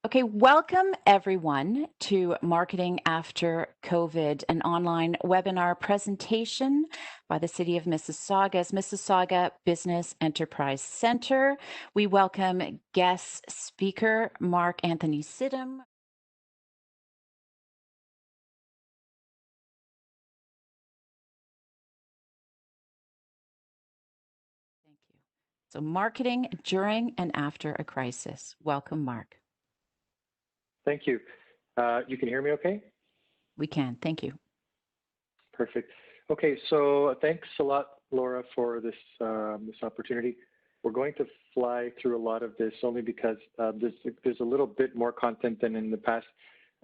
Okay, welcome everyone to Marketing After COVID, an online webinar presentation by the City of Mississauga's Mississauga Business Enterprise Center. We welcome guest speaker Mark Anthony Sidham. Thank you. So, marketing during and after a crisis. Welcome, Mark. Thank you. You can hear me okay? We can. Thank you. Perfect. Okay, so thanks a lot, Laura, for this opportunity. We're going to fly through a lot of this only because there's a little bit more content than in the past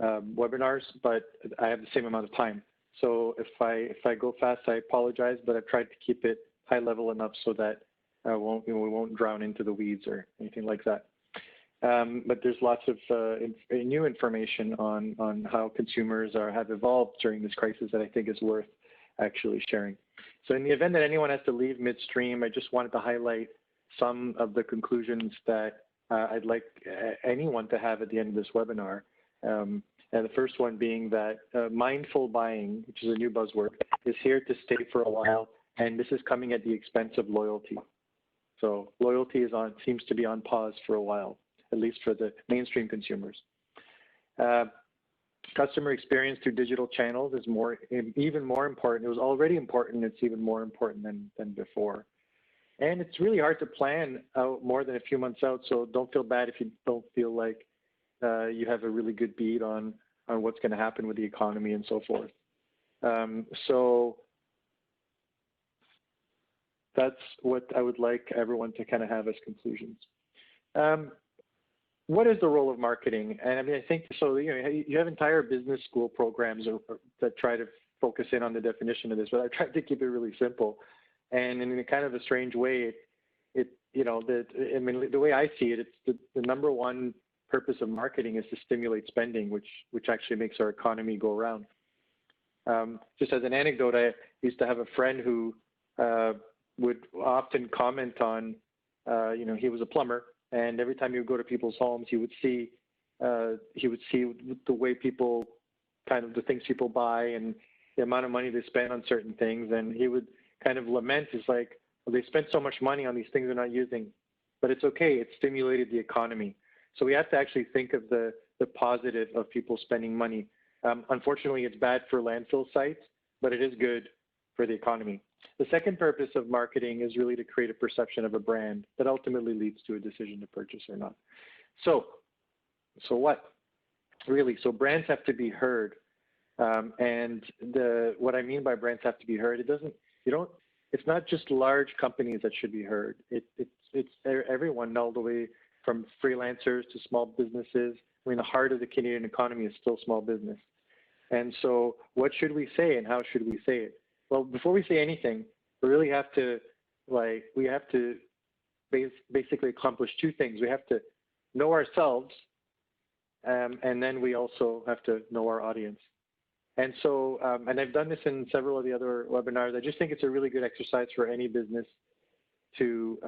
webinars, but I have the same amount of time. So if I go fast, I apologize, but I've tried to keep it high level enough so that we won't drown into the weeds or anything like that. But there's lots of new information on how consumers have evolved during this crisis that I think is worth actually sharing. So in the event that anyone has to leave midstream, I just wanted to highlight some of the conclusions that I'd like anyone to have at the end of this webinar. And the first one being that mindful buying, which is a new buzzword, is here to stay for a while, and this is coming at the expense of loyalty. So loyalty seems to be on pause for a while, at least for the mainstream consumers. Customer experience through digital channels is even more important. It was already important. It's even more important than before. And it's really hard to plan out more than a few months out. So don't feel bad if you don't feel like you have a really good beat on what's going to happen with the economy and so forth. So that's what I would like everyone to kind of have as conclusions. What is the role of marketing? And I mean, I think so. You have entire business school programs that try to focus in on the definition of this, but I tried to keep it really simple. And in a kind of a strange way, the way I see it, it's the number one purpose of marketing is to stimulate spending, which actually makes our economy go around. Just as an anecdote, I used to have a friend who would often comment on, he was a plumber. And every time he would go to people's homes, he would see the way people, kind of the things people buy and the amount of money they spend on certain things. And he would kind of lament, it's like, well, they spent so much money on these things they're not using, but it's okay. It stimulated the economy. So we have to actually think of the positive of people spending money. Unfortunately, it's bad for landfill sites, but it is good for the economy. The second purpose of marketing is really to create a perception of a brand that ultimately leads to a decision to purchase or not. So what? Really, so brands have to be heard. And what I mean by brands have to be heard, it's not just large companies that should be heard. It's everyone, all the way from freelancers to small businesses. I mean, the heart of the Canadian economy is still small business. And so what should we say and how should we say it? Well, before we say anything, we really have to, basically accomplish two things. We have to know ourselves, and then we also have to know our audience. And so, and I've done this in several of the other webinars. I just think it's a really good exercise for any business to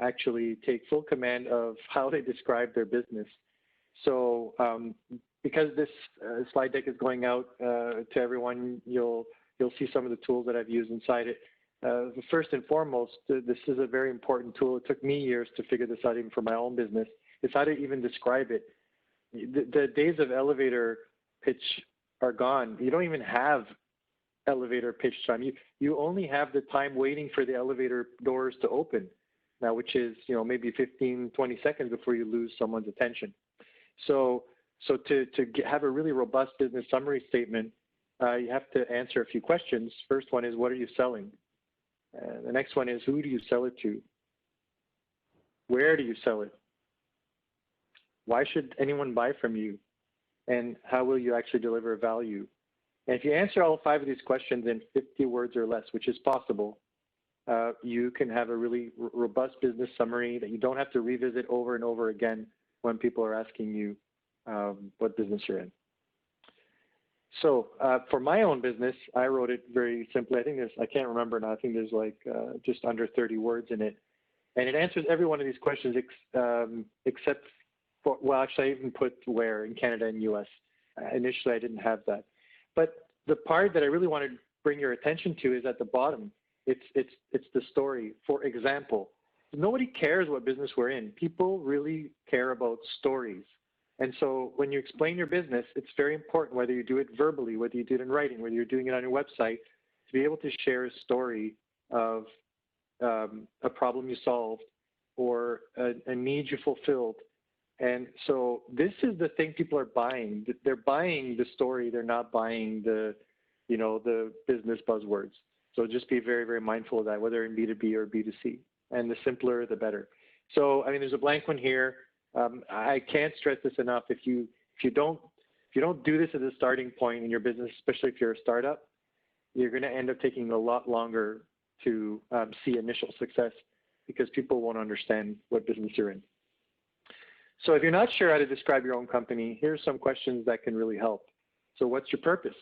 actually take full command of how they describe their business. So because this slide deck is going out to everyone, you'll see some of the tools that I've used inside it. First and foremost, this is a very important tool. It took me years to figure this out even for my own business. It's how to even describe it. The days of elevator pitch are gone. You don't even have elevator pitch time. You only have the time waiting for the elevator doors to open now, which is maybe 15, 20 seconds before you lose someone's attention. So to have a really robust business summary statement, you have to answer a few questions. First one is, what are you selling? The next one is, who do you sell it to? Where do you sell it? Why should anyone buy from you? And how will you actually deliver value? And if you answer all 5 of these questions in 50 words or less, which is possible, you can have a really robust business summary that you don't have to revisit over and over again when people are asking you what business you're in. So for my own business, I wrote it very simply. I can't remember now. I think there's like just under 30 words in it. And it answers every one of these questions except well, actually, I even put where in Canada and US. Initially, I didn't have that. But the part that I really want to bring your attention to is at the bottom. It's the story. For example, nobody cares what business we're in. People really care about stories. And so when you explain your business, it's very important, whether you do it verbally, whether you do it in writing, whether you're doing it on your website, to be able to share a story of a problem you solved or a need you fulfilled. And so this is the thing people are buying. They're buying the story. They're not buying the business buzzwords. So just be very, very mindful of that, whether in B2B or B2C. And the simpler, the better. So, I mean, there's a blank one here. I can't stress this enough. If you don't do this as a starting point in your business, especially if you're a startup, you're going to end up taking a lot longer to see initial success because people won't understand what business you're in. So if you're not sure how to describe your own company, here's some questions that can really help. So what's your purpose?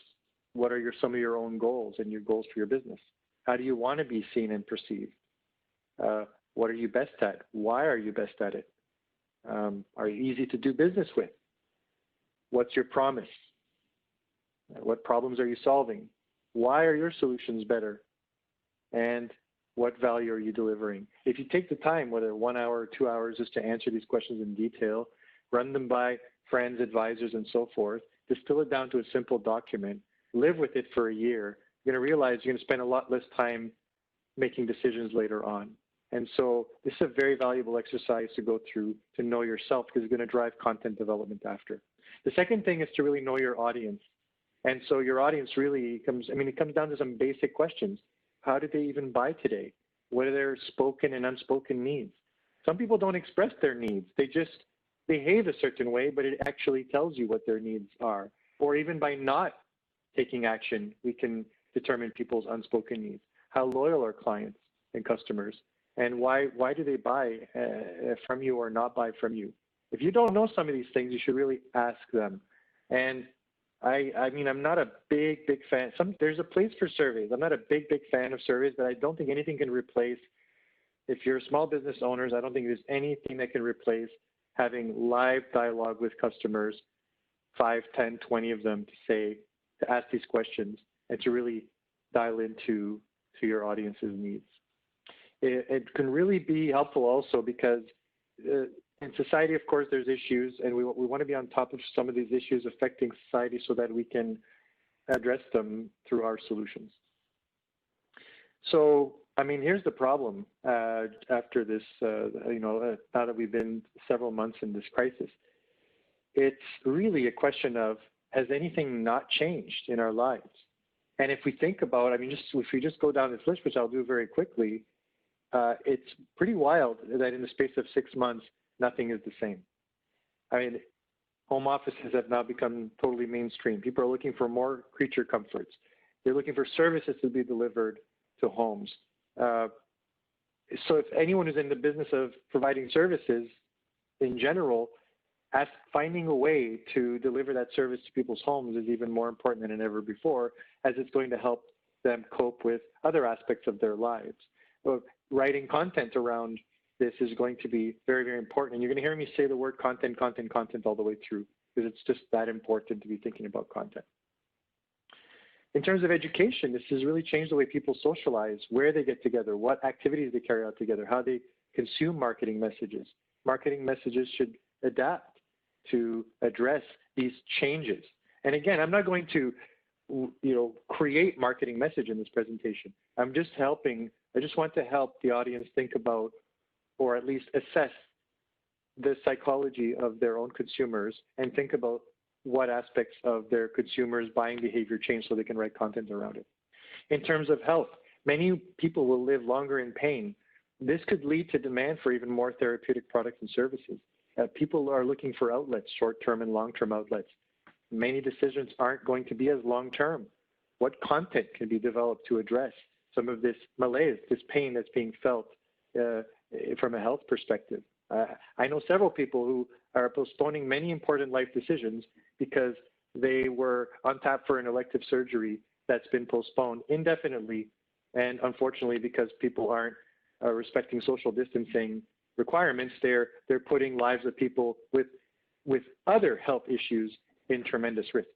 What are some of your own goals and your goals for your business? How do you want to be seen and perceived? What are you best at? Why are you best at it? Are you easy to do business with? What's your promise? What problems are you solving? Why are your solutions better? And what value are you delivering? If you take the time, whether 1 hour or 2 hours, just to answer these questions in detail, run them by friends, advisors, and so forth, distill it down to a simple document, live with it for a year, you're going to realize you're going to spend a lot less time making decisions later on. And so this is a very valuable exercise to go through to know yourself, because it's going to drive content development after. The second thing is to really know your audience. And so your audience really comes down to some basic questions. How do they even buy today? What are their spoken and unspoken needs? Some people don't express their needs. They just behave a certain way, but it actually tells you what their needs are. Or even by not taking action, we can determine people's unspoken needs. How loyal are clients and customers? And why do they buy from you or not buy from you? If you don't know some of these things, you should really ask them. And I mean, I'm not a big fan. There's a place for surveys. I'm not a big fan of surveys, but I don't think anything can replace, if you're small business owners, I don't think there's anything that can replace having live dialogue with customers, 5, 10, 20 of them, to ask these questions and to really dial into your audience's needs. It can really be helpful also because in society, of course, there's issues, and we want to be on top of some of these issues affecting society so that we can address them through our solutions. So, I mean, here's the problem after this, now that we've been several months in this crisis. It's really a question of, has anything not changed in our lives? And if we think about, if we just go down this list, which I'll do very quickly, it's pretty wild that in the space of 6 months, nothing is the same. I mean, home offices have now become totally mainstream. People are looking for more creature comforts. They're looking for services to be delivered to homes. So if anyone who's in the business of providing services in general, finding a way to deliver that service to people's homes is even more important than ever before, as it's going to help them cope with other aspects of their lives. So writing content around this is going to be very, very important. And you're going to hear me say the word content all the way through, because it's just that important to be thinking about content. In terms of education, this has really changed the way people socialize, where they get together, what activities they carry out together, how they consume marketing messages. Marketing messages should adapt to address these changes. And again, I'm not going to create marketing message in this presentation. I just want to help the audience think about, or at least assess, the psychology of their own consumers and think about what aspects of their consumers' buying behavior change so they can write content around it. In terms of health, many people will live longer in pain. This could lead to demand for even more therapeutic products and services. People are looking for outlets, short-term and long-term outlets. Many decisions aren't going to be as long-term. What content can be developed to address some of this malaise, this pain that's being felt from a health perspective? I know several people who are postponing many important life decisions because they were on tap for an elective surgery that's been postponed indefinitely, and unfortunately, because people aren't respecting social distancing requirements, they're putting lives of people with with other health issues in tremendous risk.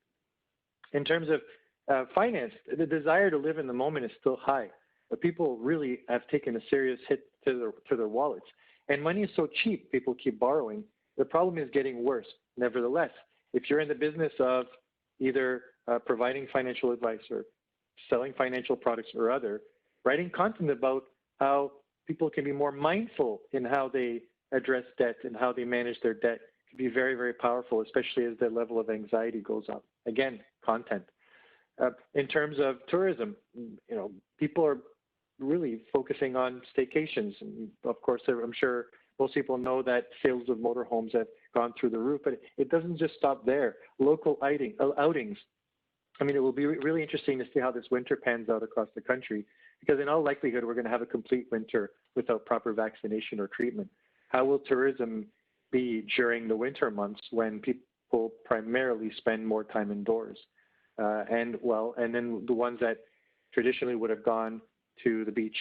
In terms of finance, the desire to live in the moment is still high, but people really have taken a serious hit to their wallets. And money is so cheap, people keep borrowing. The problem is getting worse. Nevertheless, if you're in the business of either providing financial advice or selling financial products or other, writing content about how people can be more mindful in how they address debt and how they manage their debt can be very, very powerful, especially as the level of anxiety goes up. Again, content. In terms of tourism, people are really focusing on staycations. And of course, I'm sure most people know that sales of motorhomes have gone through the roof, but it doesn't just stop there. Local outings. I mean, it will be really interesting to see how this winter pans out across the country, because in all likelihood, we're going to have a complete winter without proper vaccination or treatment. How will tourism be during the winter months when people primarily spend more time indoors? And then the ones that traditionally would have gone to the beach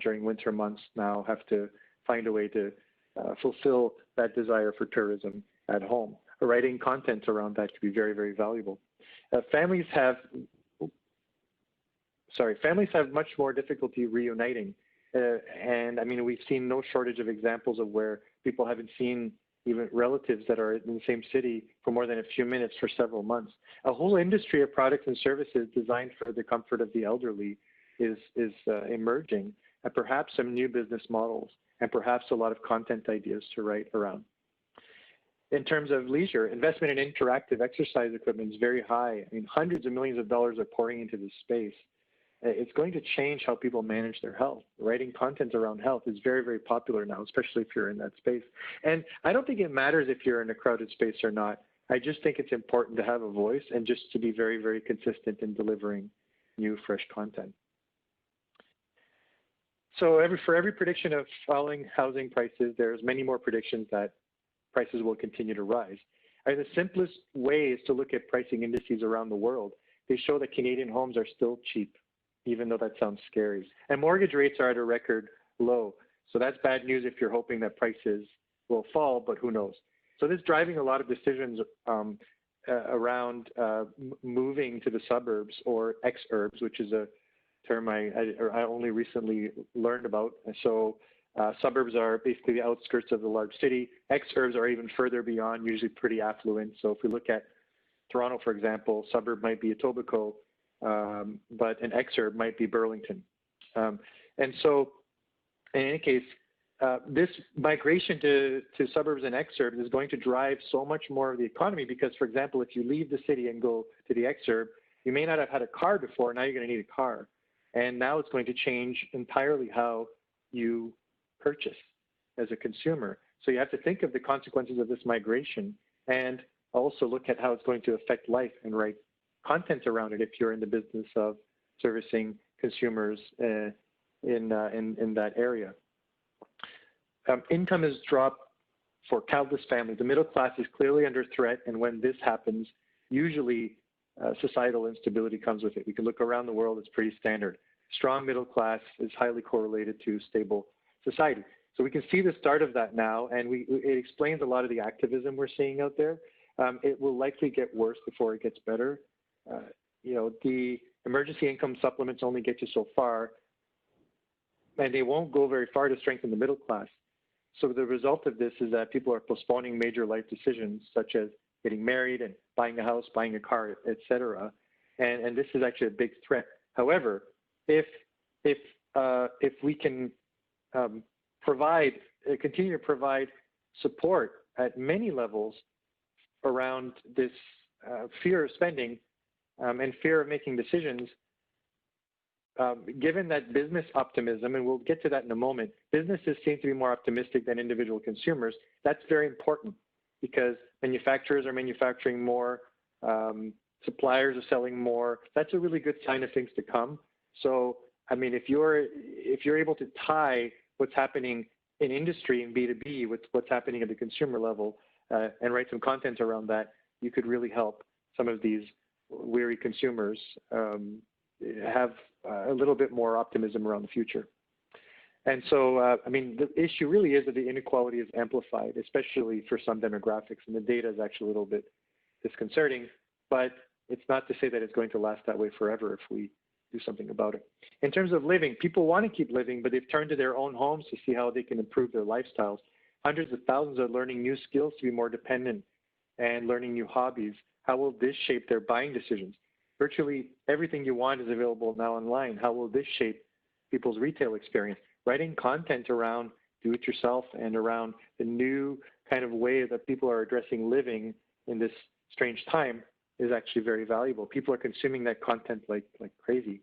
during winter months now have to find a way to fulfill that desire for tourism at home. Writing content around that could be very, very valuable. Families have much more difficulty reuniting. And I mean, we've seen no shortage of examples of where people haven't seen even relatives that are in the same city for more than a few minutes for several months. A whole industry of products and services designed for the comfort of the elderly is emerging, and perhaps some new business models, and perhaps a lot of content ideas to write around. In terms of leisure, investment in interactive exercise equipment is very high. I mean, hundreds of millions of dollars are pouring into this space. It's going to change how people manage their health. Writing content around health is very, very popular now, especially if you're in that space. And I don't think it matters if you're in a crowded space or not. I just think it's important to have a voice and just to be very, very consistent in delivering new, fresh content. So for every prediction of falling housing prices, there's many more predictions that prices will continue to rise. And the simplest way is to look at pricing indices around the world. They show that Canadian homes are still cheap, even though that sounds scary. And mortgage rates are at a record low. So that's bad news if you're hoping that prices will fall, but who knows? So this is driving a lot of decisions around moving to the suburbs or exurbs, which is a term I only recently learned about. So suburbs are basically the outskirts of the large city. Exurbs are even further beyond, usually pretty affluent. So if we look at Toronto, for example, suburb might be Etobicoke, but an exurb might be Burlington. And so in any case, this migration to suburbs and exurbs is going to drive so much more of the economy because, for example, if you leave the city and go to the exurb, you may not have had a car before, now you're going to need a car. And now it's going to change entirely how you purchase as a consumer. So you have to think of the consequences of this migration and also look at how it's going to affect life and write content around it if you're in the business of servicing consumers in that area. Income has dropped for countless families. The middle class is clearly under threat, and when this happens, usually societal instability comes with it. We can look around the world, it's pretty standard. Strong middle class is highly correlated to stable society. So we can see the start of that now, and it explains a lot of the activism we're seeing out there. It will likely get worse before it gets better. The emergency income supplements only get you so far, and they won't go very far to strengthen the middle class. So the result of this is that people are postponing major life decisions, such as getting married and buying a house, buying a car, etc. And this is actually a big threat. However, if we can continue to provide support at many levels around this fear of spending and fear of making decisions, given that business optimism, and we'll get to that in a moment, businesses seem to be more optimistic than individual consumers. That's very important because manufacturers are manufacturing more, suppliers are selling more. That's a really good sign of things to come. So, I mean, if you're able to tie what's happening in industry and B2B with what's happening at the consumer level and write some content around that, you could really help some of these weary consumers have a little bit more optimism around the future. And so, I mean, the issue really is that the inequality is amplified, especially for some demographics, and the data is actually a little bit disconcerting, but it's not to say that it's going to last that way forever if we do something about it. In terms of living, people want to keep living, but they've turned to their own homes to see how they can improve their lifestyles. Hundreds of thousands are learning new skills to be more dependent and learning new hobbies. How will this shape their buying decisions? Virtually everything you want is available now online. How will this shape people's retail experience? Writing content around do-it-yourself and around the new kind of way that people are addressing living in this strange time is actually very valuable. People are consuming that content like crazy.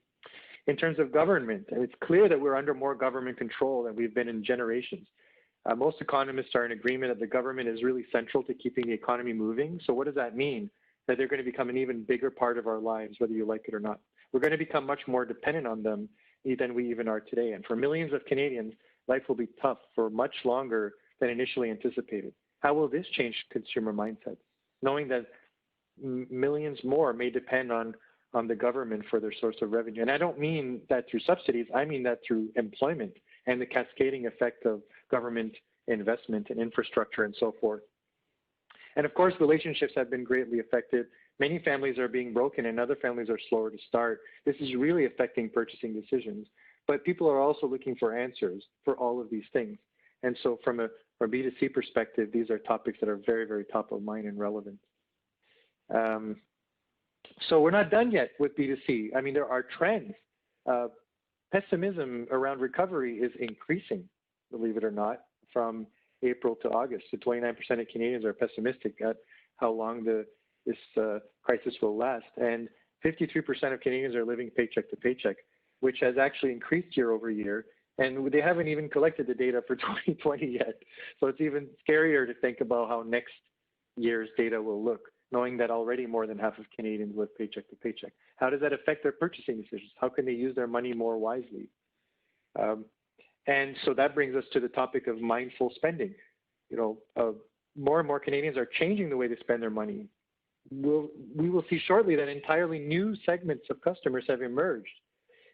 In terms of government, it's clear that we're under more government control than we've been in generations. Most economists are in agreement that the government is really central to keeping the economy moving. So what does that mean? That they're going to become an even bigger part of our lives, whether you like it or not. We're going to become much more dependent on them than we even are today. And for millions of Canadians, life will be tough for much longer than initially anticipated. How will this change consumer mindsets? Knowing that millions more may depend on the government for their source of revenue. And I don't mean that through subsidies, I mean that through employment and the cascading effect of government investment in infrastructure and so forth. And of course, relationships have been greatly affected. Many families are being broken and other families are slower to start. This is really affecting purchasing decisions. But people are also looking for answers for all of these things. And so from a B2C perspective, these are topics that are very, very top of mind and relevant. So we're not done yet with B2C. I mean, there are trends. Pessimism around recovery is increasing, believe it or not, from April to August. So 29% of Canadians are pessimistic at how long this crisis will last. And 53% of Canadians are living paycheck to paycheck, which has actually increased year over year. And they haven't even collected the data for 2020 yet. So it's even scarier to think about how next year's data will look, knowing that already more than half of Canadians live paycheck to paycheck. How does that affect their purchasing decisions? How can they use their money more wisely? And so that brings us to the topic of mindful spending. You know, more and more Canadians are changing the way they spend their money. We will see shortly that entirely new segments of customers have emerged.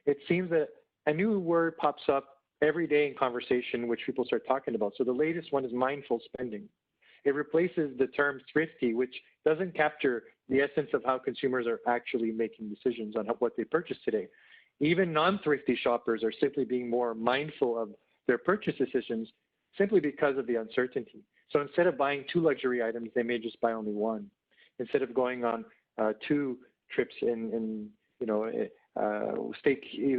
It seems that a new word pops up every day in conversation, which people start talking about. So the latest one is mindful spending. It replaces the term thrifty, which doesn't capture the essence of how consumers are actually making decisions on what they purchase today. Even non-thrifty shoppers are simply being more mindful of their purchase decisions simply because of the uncertainty. So instead of buying 2 luxury items, they may just buy only 1. Instead of going on 2 trips in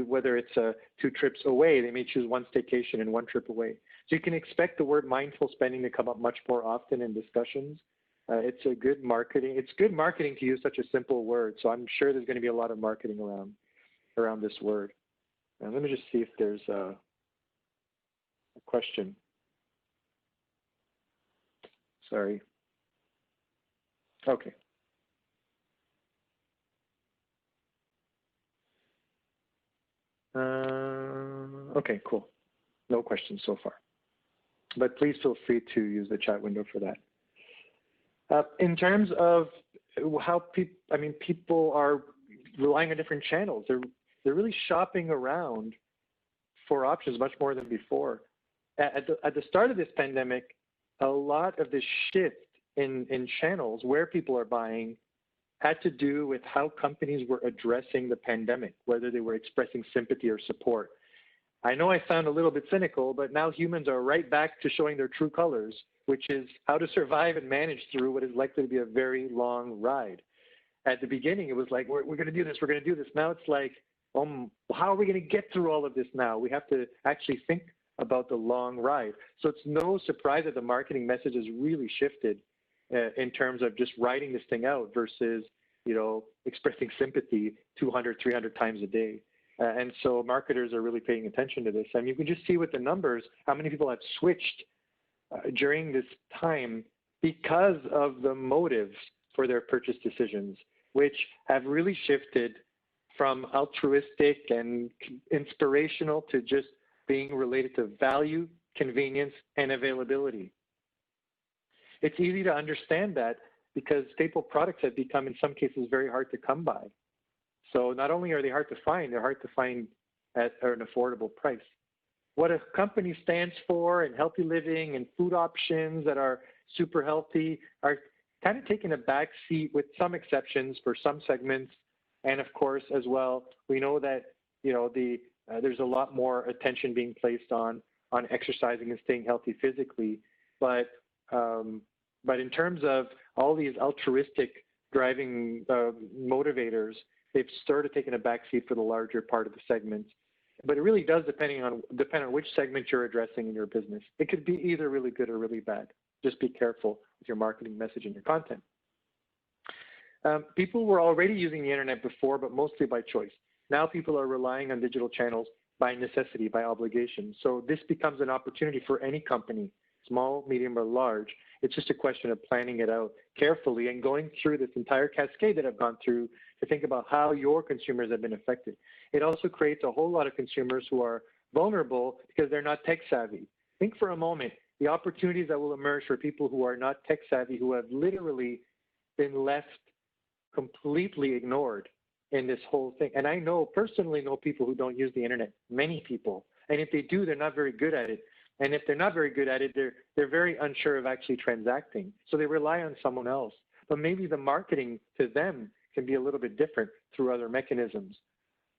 whether it's 2 trips away, they may choose 1 staycation and 1 trip away. So you can expect the word mindful spending to come up much more often in discussions. It's good marketing to use such a simple word. So I'm sure there's going to be a lot of marketing around this word. And let me just see if there's a question. Sorry. Okay. Okay, cool. No questions so far. But please feel free to use the chat window for that. In terms of how people are relying on different channels. They're really shopping around for options much more than before. At the start of this pandemic, a lot of the shift in channels where people are buying had to do with how companies were addressing the pandemic, whether they were expressing sympathy or support. I know I sound a little bit cynical, but now humans are right back to showing their true colors, which is how to survive and manage through what is likely to be a very long ride. At the beginning, it was like, we're going to do this, we're going to do this. Now it's like, how are we going to get through all of this now? We have to actually think about the long ride. So it's no surprise that the marketing message has really shifted in terms of just writing this thing out versus, expressing sympathy 200, 300 times a day. And so marketers are really paying attention to this. And you can just see with the numbers how many people have switched during this time because of the motives for their purchase decisions, which have really shifted from altruistic and inspirational to just being related to value, convenience, and availability. It's easy to understand that because staple products have become, in some cases, very hard to come by. So not only are they hard to find, they're hard to find at an affordable price. what a company stands for and healthy living and food options that are super healthy are kind of taking a back seat with some exceptions for some segments. And of course, as well, we know that, there's a lot more attention being placed on exercising and staying healthy physically. But in terms of all these altruistic driving motivators, they've started taking a backseat for the larger part of the segments. But it really does depend on which segment you're addressing in your business. It could be either really good or really bad. Just be careful with your marketing message and your content. People were already using the internet before, but mostly by choice. Now people are relying on digital channels by necessity, by obligation. So this becomes an opportunity for any company, small, medium, or large. It's just a question of planning it out carefully and going through this entire cascade that I've gone through to think about how your consumers have been affected. It also creates a whole lot of consumers who are vulnerable because they're not tech savvy. Think for a moment, the opportunities that will emerge for people who are not tech savvy, who have literally been left completely ignored in this whole thing. And I personally know people who don't use the internet, many people. And if they do, they're not very good at it. And if they're not very good at it, they're very unsure of actually transacting. So they rely on someone else. But maybe the marketing to them can be a little bit different through other mechanisms.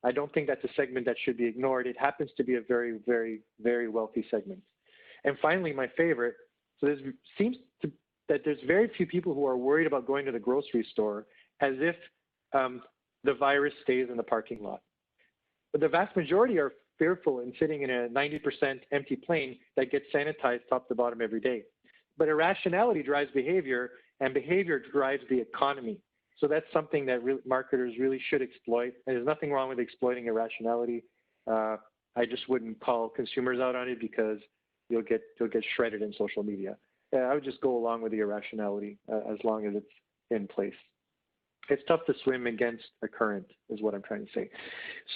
I don't think that's a segment that should be ignored. It happens to be a very, very, very wealthy segment. And finally, my favorite, so there seems that there's very few people who are worried about going to the grocery store as if the virus stays in the parking lot. But the vast majority are fearful in sitting in a 90% empty plane that gets sanitized top to bottom every day. But irrationality drives behavior, and behavior drives the economy. So that's something that marketers really should exploit. And there's nothing wrong with exploiting irrationality. I just wouldn't call consumers out on it because you'll get shredded in social media. I would just go along with the irrationality as long as it's in place. It's tough to swim against a current, is what I'm trying to say.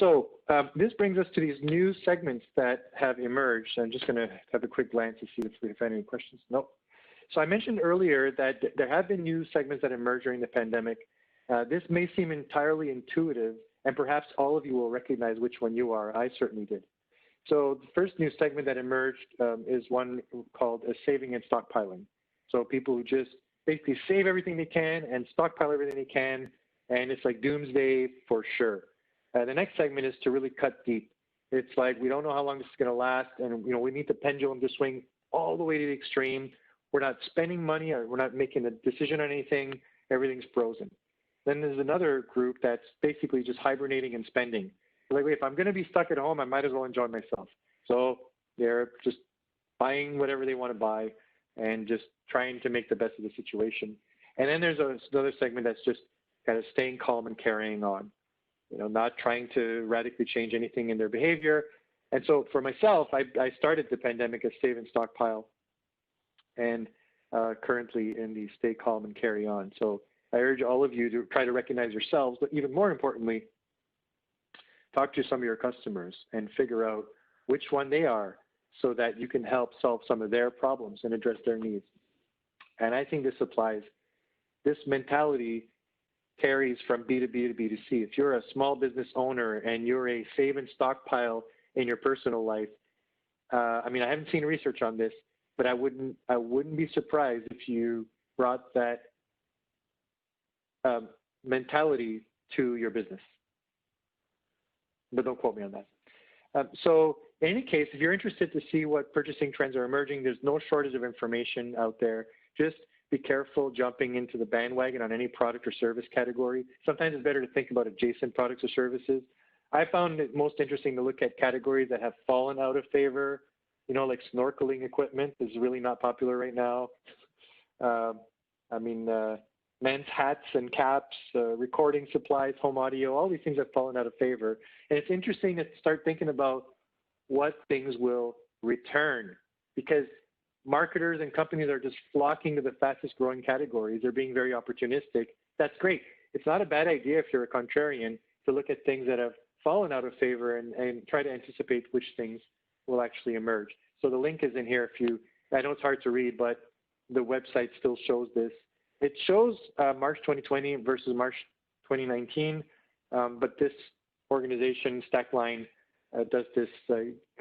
So this brings us to these new segments that have emerged. I'm just going to have a quick glance to see if we have any questions. Nope. So I mentioned earlier that there have been new segments that emerged during the pandemic. This may seem entirely intuitive, and perhaps all of you will recognize which one you are. I certainly did. So the first new segment that emerged is one called saving and stockpiling. So people who just basically save everything they can and stockpile everything they can, and it's like doomsday for sure. The next segment is to really cut deep. It's like we don't know how long this is going to last, and we need the pendulum to swing all the way to the extreme. We're not spending money, or we're not making a decision on anything. Everything's frozen. Then there's another group that's basically just hibernating and spending. Like, wait, if I'm going to be stuck at home, I might as well enjoy myself. So they're just buying whatever they want to buy and just trying to make the best of the situation. And then there's another segment that's just kind of staying calm and carrying on, not trying to radically change anything in their behavior. And so for myself, I started the pandemic as save and stockpile, and currently in the stay calm and carry on. So I urge all of you to try to recognize yourselves, but even more importantly, talk to some of your customers and figure out which one they are so that you can help solve some of their problems and address their needs. And I think this applies. This mentality carries from B2B to B2C. If you're a small business owner and you're a save and stockpile in your personal life, I haven't seen research on this, but I wouldn't be surprised if you brought that mentality to your business. But don't quote me on that. So in any case, if you're interested to see what purchasing trends are emerging, there's no shortage of information out there. Just be careful jumping into the bandwagon on any product or service category. Sometimes it's better to think about adjacent products or services. I found it most interesting to look at categories that have fallen out of favor. Like snorkeling equipment is really not popular right now. Men's hats and caps, recording supplies, home audio, all these things have fallen out of favor. And it's interesting to start thinking about what things will return, because marketers and companies are just flocking to the fastest growing categories. They're being very opportunistic. That's great. It's not a bad idea if you're a contrarian to look at things that have fallen out of favor and try to anticipate which things will actually emerge. So the link is in here. I know it's hard to read, but the website still shows this. It shows March 2020 versus March 2019, but this organization, Stackline, does this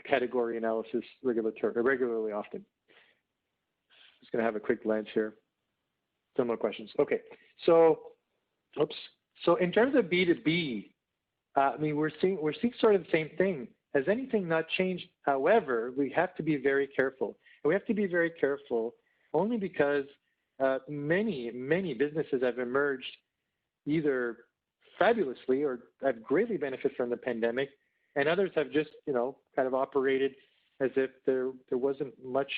category analysis regularly often. Just going to have a quick glance here. Similar questions. Okay, so, oops. So in terms of B2B, I mean, we're seeing sort of the same thing. Has anything not changed? However, we have to be very careful. And we have to be very careful only because many businesses have emerged either fabulously or have greatly benefited from the pandemic, and others have just, kind of operated as if there wasn't much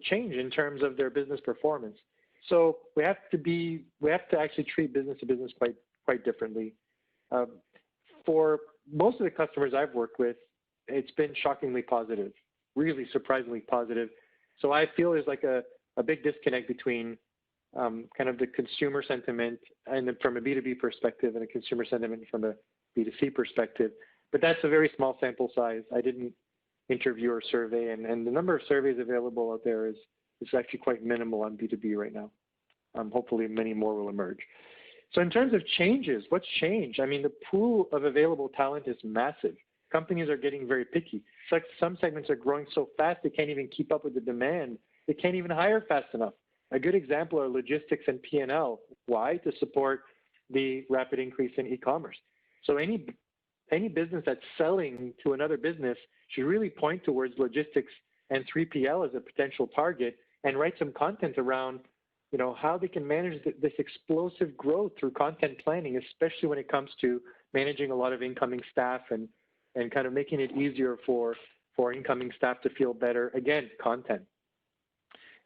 change in terms of their business performance. So we have to actually treat business to business quite differently. For most of the customers I've worked with, it's been shockingly positive, really surprisingly positive. So I feel there's like a big disconnect between kind of the consumer sentiment and from a B2B perspective and a consumer sentiment from a B2C perspective. But that's a very small sample size. I didn't interview or survey, and the number of surveys available out there is actually quite minimal on B2B right now. Hopefully many more will emerge. So in terms of changes, what's changed? I mean, the pool of available talent is massive. Companies are getting very picky. It's like some segments are growing so fast they can't even keep up with the demand. They can't even hire fast enough. A good example are logistics and P&L. Why? To support the rapid increase in e-commerce. So any business that's selling to another business should really point towards logistics and 3PL as a potential target and write some content around how they can manage this explosive growth through content planning, especially when it comes to managing a lot of incoming staff and kind of making it easier for incoming staff to feel better. Again, content.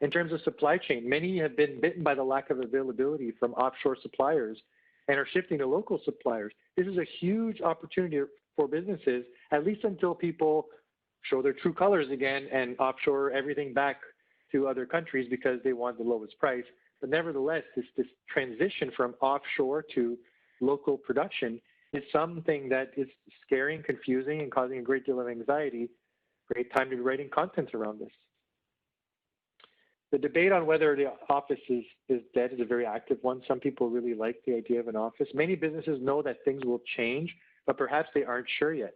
In terms of supply chain, many have been bitten by the lack of availability from offshore suppliers and are shifting to local suppliers. This is a huge opportunity for businesses, at least until people show their true colors again and offshore everything back to other countries because they want the lowest price. But nevertheless, this transition from offshore to local production is something that is scary and confusing and causing a great deal of anxiety. Great time to be writing content around this. The debate on whether the office is dead is a very active one. Some people really like the idea of an office. Many businesses know that things will change, but perhaps they aren't sure yet.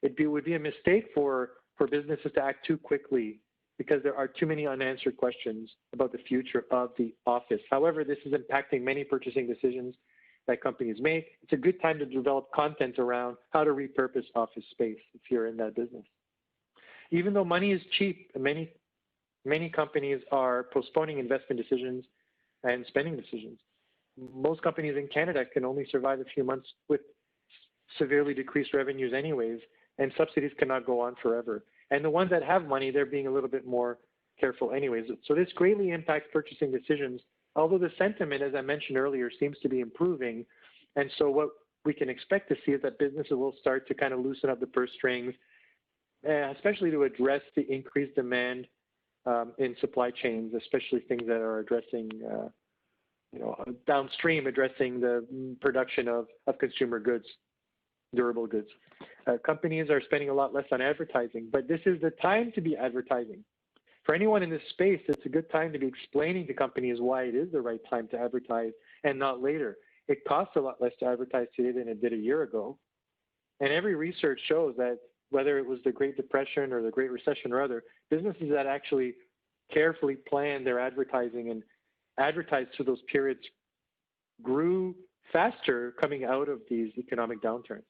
It would be a mistake for businesses to act too quickly because there are too many unanswered questions about the future of the office. However, this is impacting many purchasing decisions that companies make. It's a good time to develop content around how to repurpose office space if you're in that business. Even though money is cheap, many companies are postponing investment decisions and spending decisions. Most companies in Canada can only survive a few months with severely decreased revenues anyways, and subsidies cannot go on forever. And the ones that have money, they're being a little bit more careful anyways. So this greatly impacts purchasing decisions, although the sentiment, as I mentioned earlier, seems to be improving. And so what we can expect to see is that businesses will start to kind of loosen up the purse strings, especially to address the increased demand in supply chains, especially things that are addressing, downstream, addressing the production of consumer goods, durable goods. Companies are spending a lot less on advertising, but this is the time to be advertising. For anyone in this space, it's a good time to be explaining to companies why it is the right time to advertise and not later. It costs a lot less to advertise today than it did a year ago. And every research shows that whether it was the Great Depression or the Great Recession or other, businesses that actually carefully plan their advertising and advertise through those periods grew faster coming out of these economic downturns.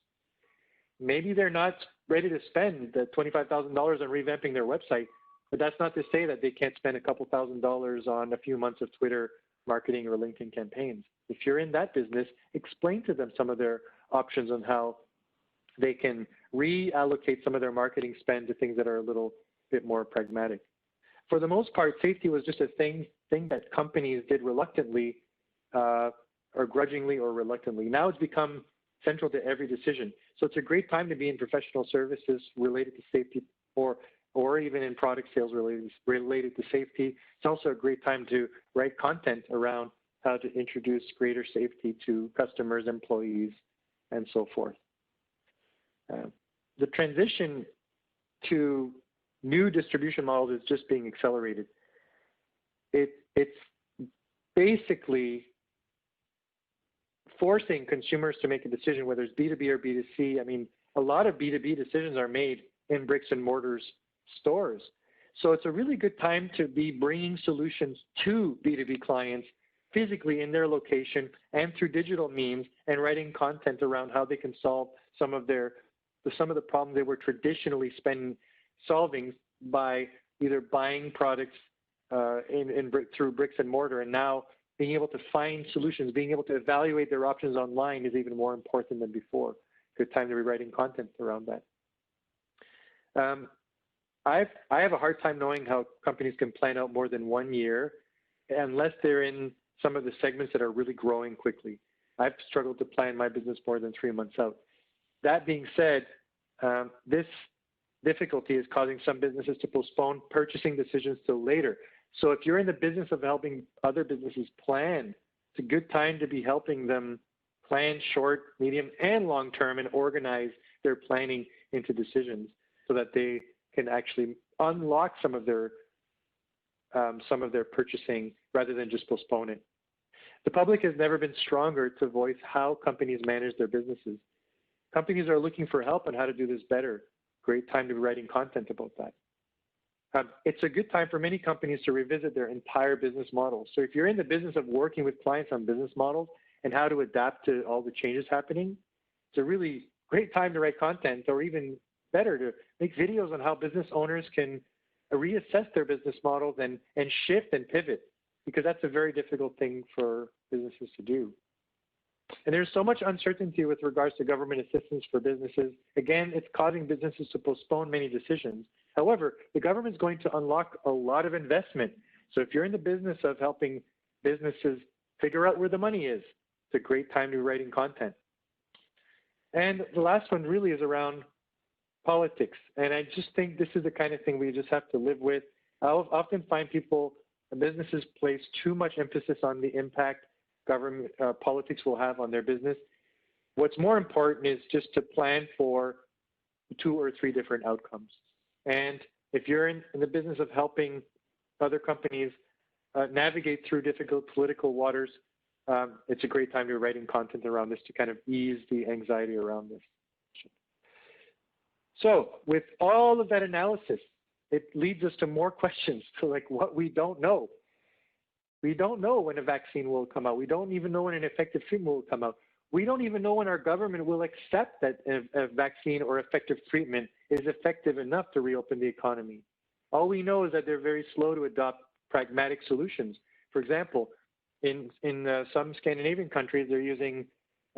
Maybe they're not ready to spend the $25,000 on revamping their website, but that's not to say that they can't spend a couple $1,000s on a few months of Twitter marketing or LinkedIn campaigns. If you're in that business, explain to them some of their options on how they can reallocate some of their marketing spend to things that are a little bit more pragmatic. For the most part, safety was just a thing that companies did reluctantly or grudgingly or reluctantly. Now it's become central to every decision. So it's a great time to be in professional services related to safety or even in product sales related to safety. It's also a great time to write content around how to introduce greater safety to customers, employees, and so forth. The transition to new distribution models is just being accelerated. It's basically forcing consumers to make a decision, whether it's B2B or B2C. I mean, a lot of B2B decisions are made in bricks and mortars stores. So it's a really good time to be bringing solutions to B2B clients physically in their location and through digital means, and writing content around how they can solve some of the problems they were traditionally solving by either buying products through bricks and mortar, and now being able to find solutions, being able to evaluate their options online is even more important than before. Good time to be writing content around that. I have a hard time knowing how companies can plan out more than 1 year unless they're in some of the segments that are really growing quickly. I've struggled to plan my business more than 3 months out. That being said, this difficulty is causing some businesses to postpone purchasing decisions till later. So if you're in the business of helping other businesses plan, it's a good time to be helping them plan short, medium, and long term and organize their planning into decisions so that they can actually unlock some of their purchasing rather than just postpone it. The public has never been stronger to voice how companies manage their businesses. Companies are looking for help on how to do this better. Great time to be writing content about that. It's a good time for many companies to revisit their entire business model. So if you're in the business of working with clients on business models and how to adapt to all the changes happening, it's a really great time to write content, or even better, to make videos on how business owners can reassess their business models and shift and pivot, because that's a very difficult thing for businesses to do. And there's so much uncertainty with regards to government assistance for businesses. Again, it's causing businesses to postpone many decisions. However, the government is going to unlock a lot of investment. So if you're in the business of helping businesses figure out where the money is, it's a great time to be writing content. And the last one really is around politics. And I just think this is the kind of thing we just have to live with. I'll often find businesses place too much emphasis on the impact government politics will have on their business. What's more important is just to plan for 2 or 3 different outcomes. And if you're in the business of helping other companies navigate through difficult political waters, it's a great time to be writing content around this to kind of ease the anxiety around this. So with all of that analysis, it leads us to more questions to like what we don't know. We don't know when a vaccine will come out. We don't even know when an effective treatment will come out. We don't even know when our government will accept that a vaccine or effective treatment is effective enough to reopen the economy. All we know is that they're very slow to adopt pragmatic solutions. For example, in some Scandinavian countries, they're using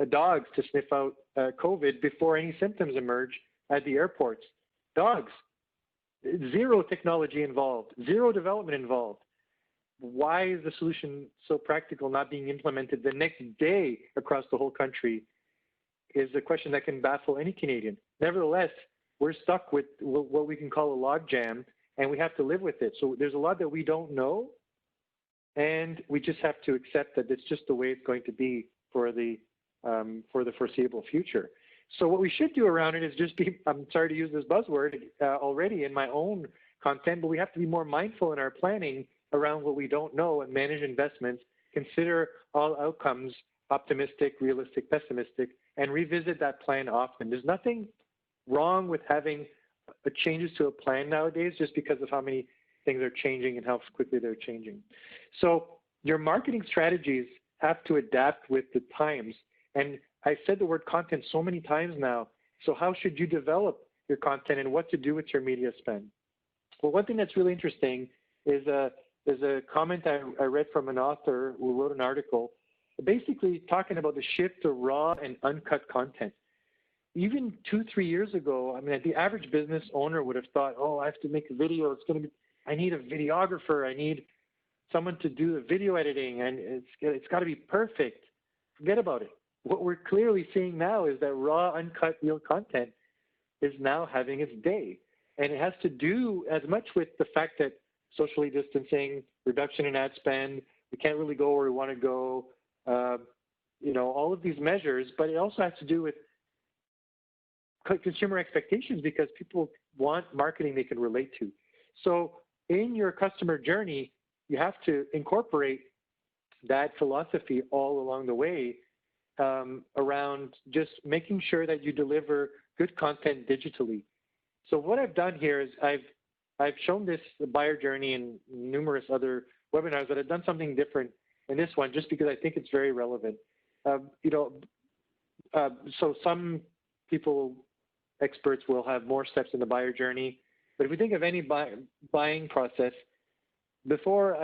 dogs to sniff out COVID before any symptoms emerge at the airports. Dogs, zero technology involved, zero development involved. Why is the solution so practical not being implemented the next day across the whole country is a question that can baffle any Canadian. Nevertheless, we're stuck with what we can call a logjam, and we have to live with it. So there's a lot that we don't know, and we just have to accept that it's just the way it's going to be for the foreseeable future. So what we should do around it is just be, I'm sorry to use this buzzword already in my own content, but we have to be more mindful in our planning around what we don't know and manage investments, consider all outcomes, optimistic, realistic, pessimistic, and revisit that plan often. There's nothing wrong with having changes to a plan nowadays just because of how many things are changing and how quickly they're changing. So your marketing strategies have to adapt with the times. And I said the word content so many times now. So how should you develop your content and what to do with your media spend? Well, one thing that's really interesting is there's a comment I read from an author who wrote an article basically talking about the shift to raw and uncut content. Even 2-3 years ago, I mean, the average business owner would have thought, oh, I have to make a video. I need a videographer. I need someone to do the video editing, and it's got to be perfect. Forget about it. What we're clearly seeing now is that raw, uncut, real content is now having its day. And it has to do as much with the fact that socially distancing, reduction in ad spend, we can't really go where we want to go, all of these measures, but it also has to do with consumer expectations because people want marketing they can relate to. So in your customer journey, you have to incorporate that philosophy all along the way around just making sure that you deliver good content digitally. So what I've done here is I've shown this buyer journey in numerous other webinars, but I've done something different in this one just because I think it's very relevant. So some people, experts, will have more steps in the buyer journey. But if we think of any buying process, before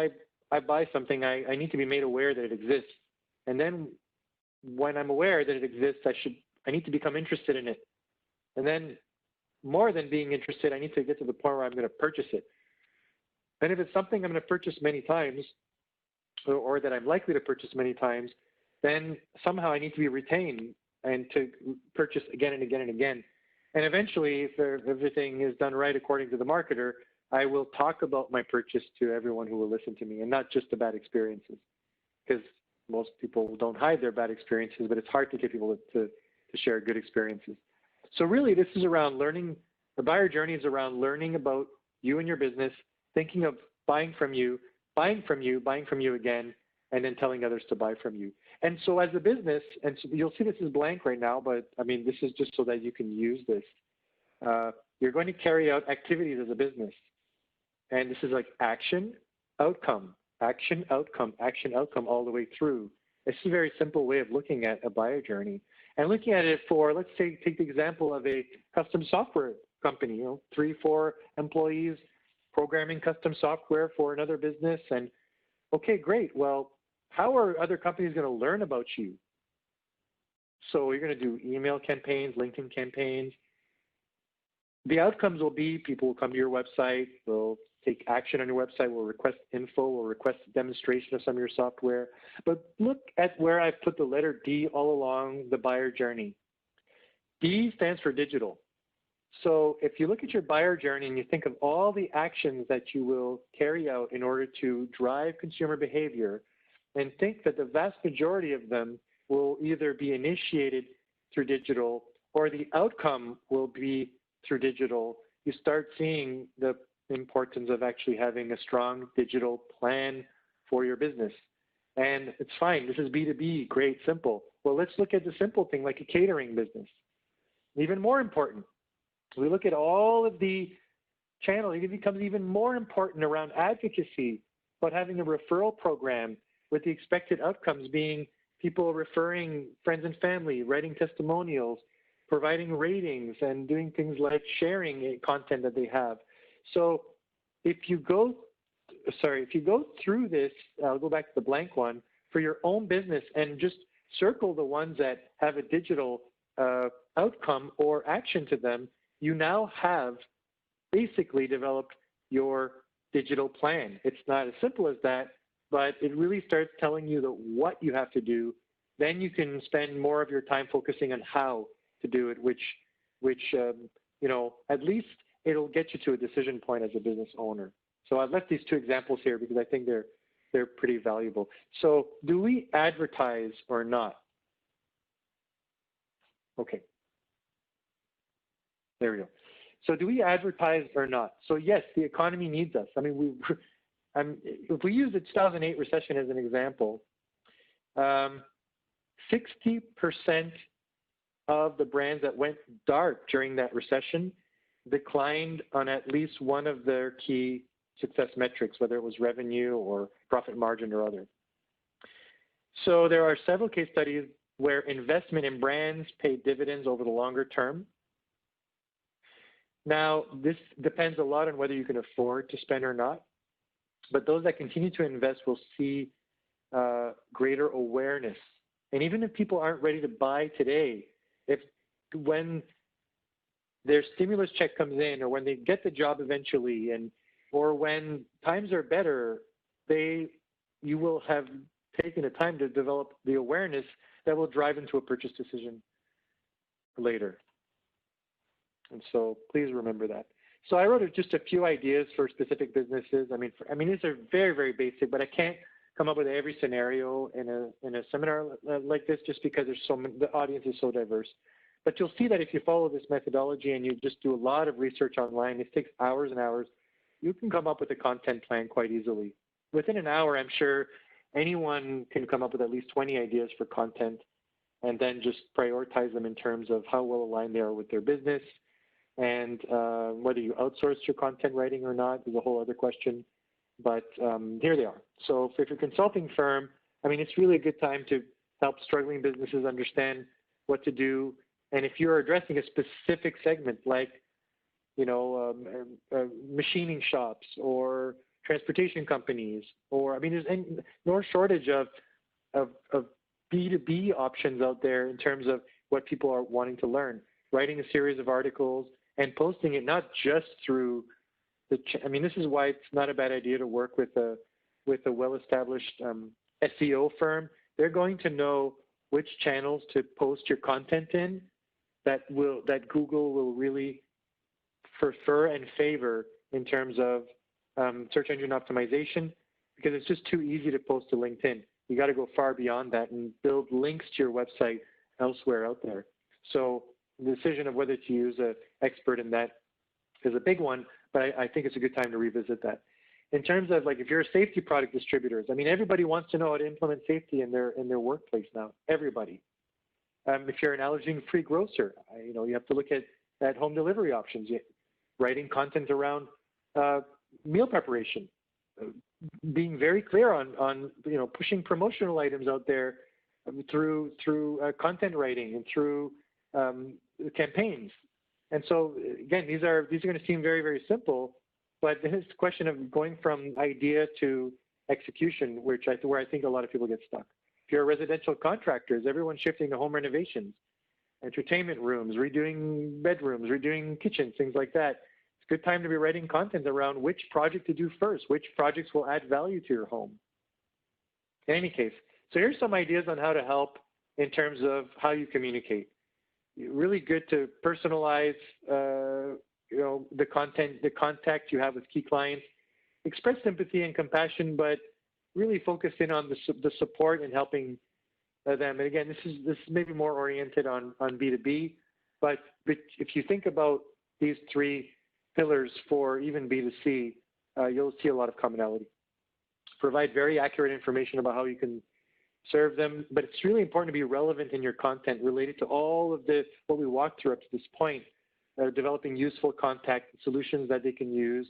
I buy something, I need to be made aware that it exists. And then when I'm aware that it exists, I need to become interested in it. And then more than being interested, I need to get to the point where I'm going to purchase it. And if it's something I'm going to purchase many times, or that I'm likely to purchase many times, then somehow I need to be retained and to purchase again and again and again. And eventually, if everything is done right according to the marketer, I will talk about my purchase to everyone who will listen to me, and not just the bad experiences. Because most people don't hide their bad experiences, but it's hard to get people to share good experiences. So really, this is around learning. The buyer journey is around learning about you and your business, thinking of buying from you, buying from you again, and then telling others to buy from you. And so as a business, and so you'll see this is blank right now, but I mean, this is just so that you can use this. You're going to carry out activities as a business. And this is like action, outcome, action, outcome, action, outcome, all the way through. It's a very simple way of looking at a buyer journey. And looking at it for, let's say, take the example of a custom software company, 3-4 employees programming custom software for another business. And okay, great. Well, how are other companies going to learn about you? So you're going to do email campaigns, LinkedIn campaigns. The outcomes will be people will come to your website, they'll take action on your website, will request info, will request a demonstration of some of your software. But look at where I've put the letter D all along the buyer journey. D stands for digital. So if you look at your buyer journey and you think of all the actions that you will carry out in order to drive consumer behavior, and think that the vast majority of them will either be initiated through digital or the outcome will be through digital, you start seeing the importance of actually having a strong digital plan for your business. And it's fine. This is B2B, great, simple. Well, let's look at the simple thing like a catering business. Even more important, we look at all of the channels. It becomes even more important around advocacy, about having a referral program with the expected outcomes being people referring friends and family, writing testimonials, providing ratings, and doing things like sharing content that they have. So if you go through this, I'll go back to the blank one, for your own business and just circle the ones that have a digital outcome or action to them, you now have basically developed your digital plan. It's not as simple as that, but it really starts telling you what you have to do. Then you can spend more of your time focusing on how to do it, which at least it'll get you to a decision point as a business owner. So I've left these two examples here because I think they're pretty valuable. So do we advertise or not? Okay. There we go. So do we advertise or not? So yes, the economy needs us. I mean, if we use the 2008 recession as an example, 60% of the brands that went dark during that recession declined on at least one of their key success metrics, whether it was revenue or profit margin or other. So there are several case studies where investment in brands paid dividends over the longer term. Now, this depends a lot on whether you can afford to spend or not, but those that continue to invest will see greater awareness. And even if people aren't ready to buy today, when their stimulus check comes in, or when they get the job eventually, or when times are better, you will have taken the time to develop the awareness that will drive into a purchase decision later. And so please remember that. So I wrote just a few ideas for specific businesses. I mean, these are very, very basic, but I can't come up with every scenario in a seminar like this, just because the audience is so diverse. But you'll see that if you follow this methodology and you just do a lot of research online, it takes hours and hours, you can come up with a content plan quite easily. Within an hour, I'm sure anyone can come up with at least 20 ideas for content. and then just prioritize them in terms of how well aligned they are with their business, and whether you outsource your content writing or not is a whole other question. But here they are. So if you're a consulting firm, I mean, it's really a good time to help struggling businesses understand what to do. And if you're addressing a specific segment like, machining shops or transportation companies, or, I mean, there's no shortage of B2B options out there in terms of what people are wanting to learn. Writing a series of articles and posting it not just through I mean, this is why it's not a bad idea to work with a well-established SEO firm. They're going to know which channels to post your content in that Google will really prefer and favor in terms of search engine optimization, because it's just too easy to post to LinkedIn. You got to go far beyond that and build links to your website elsewhere out there. So the decision of whether to use an expert in that is a big one, but I think it's a good time to revisit that. In terms of, like, if you're a safety product distributors, I mean, everybody wants to know how to implement safety in their workplace now. Everybody. If you're an allergen-free grocer, you have to look at home delivery options, writing content around meal preparation, being very clear on pushing promotional items out there through content writing and through campaigns. And so again, these are going to seem very, very simple, but it's a question of going from idea to execution, where I think a lot of people get stuck. If you're residential contractors, everyone's shifting to home renovations, entertainment rooms, redoing bedrooms, redoing kitchens, things like that. It's a good time to be writing content around which project to do first, which projects will add value to your home. In any case, so here's some ideas on how to help in terms of how you communicate. Really good to personalize, the contact you have with key clients. Express sympathy and compassion, but really focus in on the support and helping them. And again, this is maybe more oriented on B2B, but if you think about these three pillars for even B2C, you'll see a lot of commonality. Provide very accurate information about how you can serve them, but it's really important to be relevant in your content related to all of what we walked through up to this point. Developing useful contact solutions that they can use,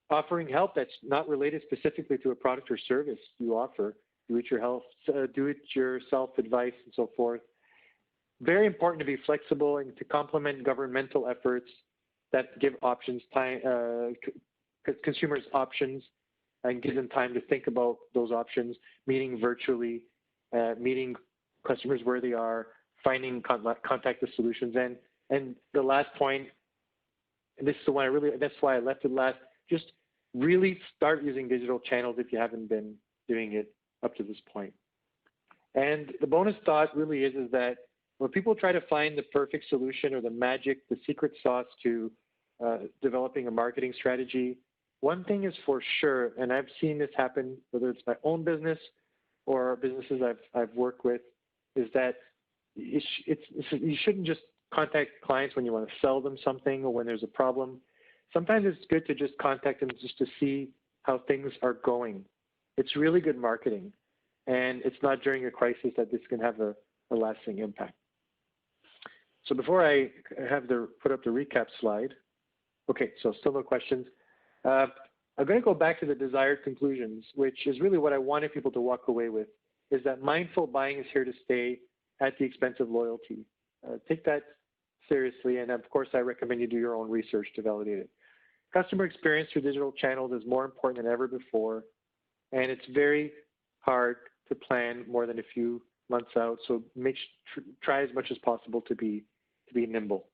offering help that's not related specifically to a product or service you offer, do-it-yourself advice and so forth. Very important to be flexible and to complement governmental efforts that give consumers options and give them time to think about those options, meeting virtually, meeting customers where they are, finding contactless solutions. And the last point, and this is the one that's why I left it last, just really start using digital channels if you haven't been doing it up to this point. And the bonus thought really is that when people try to find the perfect solution or the magic, the secret sauce to developing a marketing strategy, one thing is for sure, and I've seen this happen, whether it's my own business or businesses I've worked with, is that you shouldn't just contact clients when you want to sell them something or when there's a problem. Sometimes it's good to just contact them just to see how things are going. It's really good marketing, and it's not during a crisis that this can have a lasting impact. So before I put up the recap slide, okay, so still no questions. I'm going to go back to the desired conclusions, which is really what I wanted people to walk away with, is that mindful buying is here to stay at the expense of loyalty. Take that seriously, and of course, I recommend you do your own research to validate it. Customer experience through digital channels is more important than ever before, and it's very hard to plan more than a few months out, so try as much as possible to be nimble.